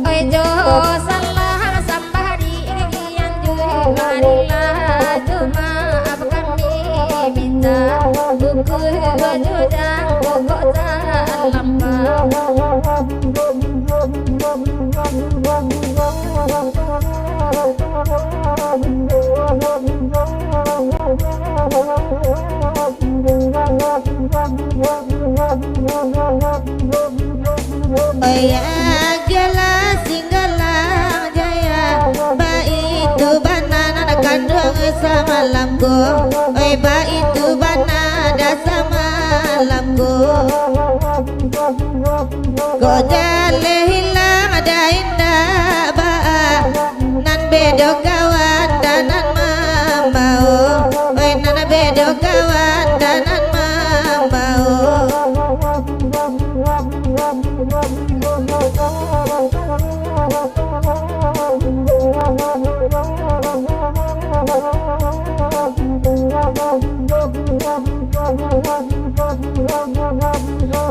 oi jo salah sambah di yang marilah cuma kami minta buku jujang pokok lambang Gala singgala jaya baitu banana kandung samalamku oi baitu banana samalamku kok jale hilang ada indah ba nan bedo kawan danan mamau oi nan bedo kawan danan mamau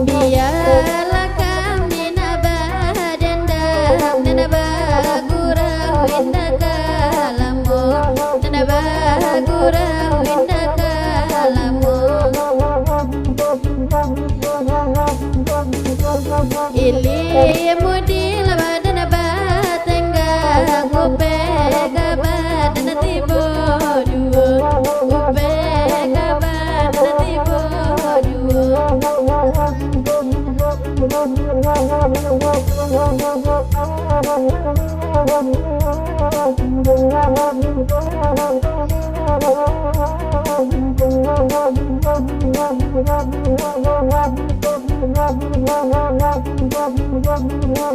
biarlah kami nabadenda nabagurau indah kalamu nabagurau indah kalamu ilimu di labadana batengga gope kabadana tibo dua gope kabadana tibo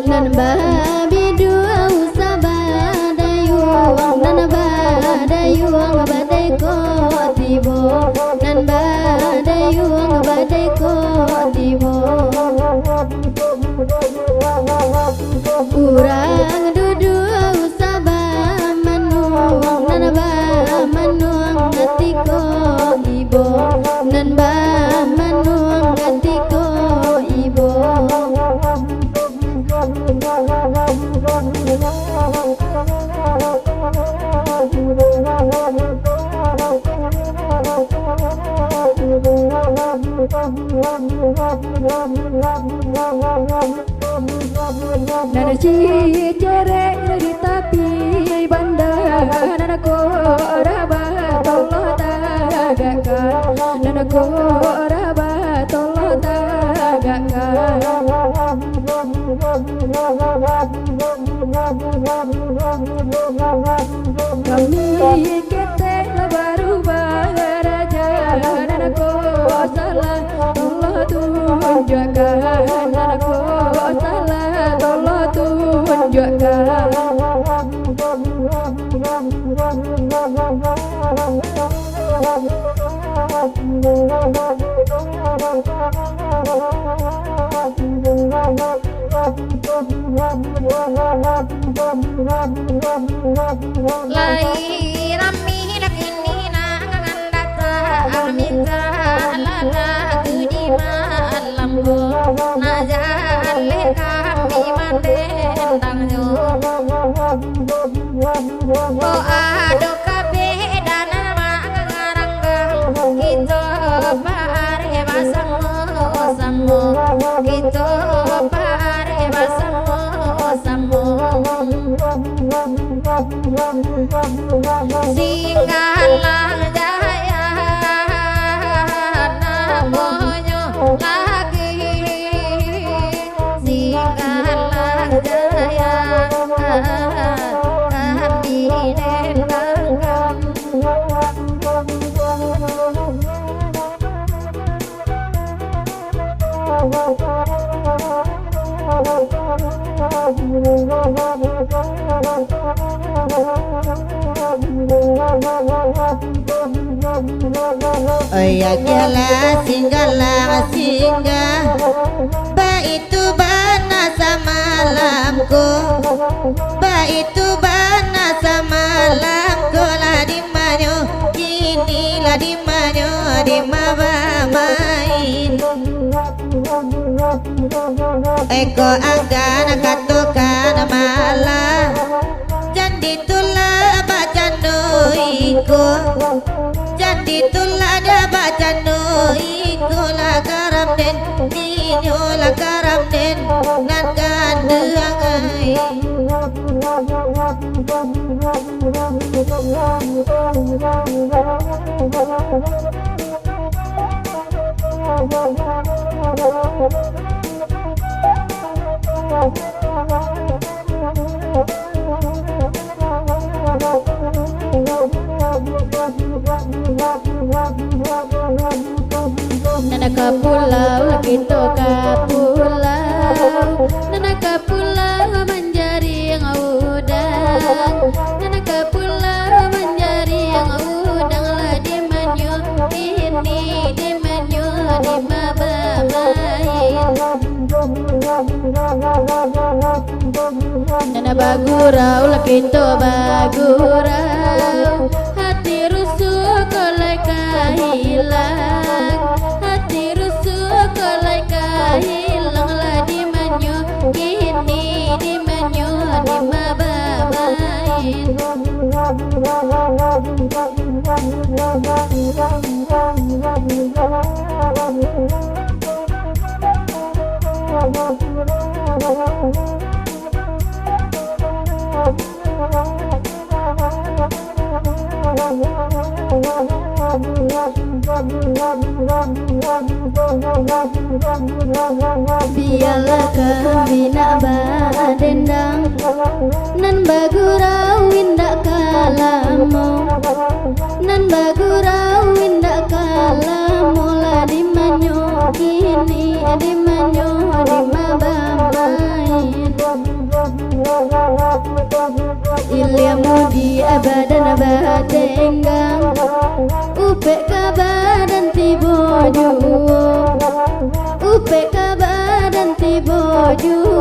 nan babi dua usah badayuang nan badayuang badai ko tibo nan badayuang badai ko tibo kurang duduk usah manuang nan manuang natiko ibo nan manuang natiko ibo nana cicere di tapi bandar nana ko raba tolong tagakan nana ko raba tolong tagakan kami kete baru baraja nana ko salah tolong tunjukkan nana ko salah tolong tunjukkan lahir amin kini nangan datang minta lana di malamku najale kami mandendang jo oh ado kabe danan mangaranggang kita pare basamo kita pare basamo singgalang jaya namonyo lagi singgalang jaya kami dengankan ya gala singgala singgah baitu bana samalamku baitu bana samalamku lah di manyo kini lah di manyo di maba main Eko anggan katukan malah Jandi tula baca iku Jandi tula ada baca iku La karam den ninyo la karam den Ngan gandengai Nana ke pulau kita ke pulau Nana ke pulau menjaring udang Nana ke pulau menjaring udang lah di manyo ini di manyo di mabamain Nana bagurau lah kita bagurau hati rusuk oleh kahilang hati rusuk oleh kahilang lah di manyo ini di manyo di mabamain Biarlah kami nak badendang Nan bagurau indak kalamu Nan bagurau indak kalamu Lah di manyo kini di manyo di mabamain Ilmu di abadan badenggang Upe kabadan tibo juo Upe kabadan tibo juo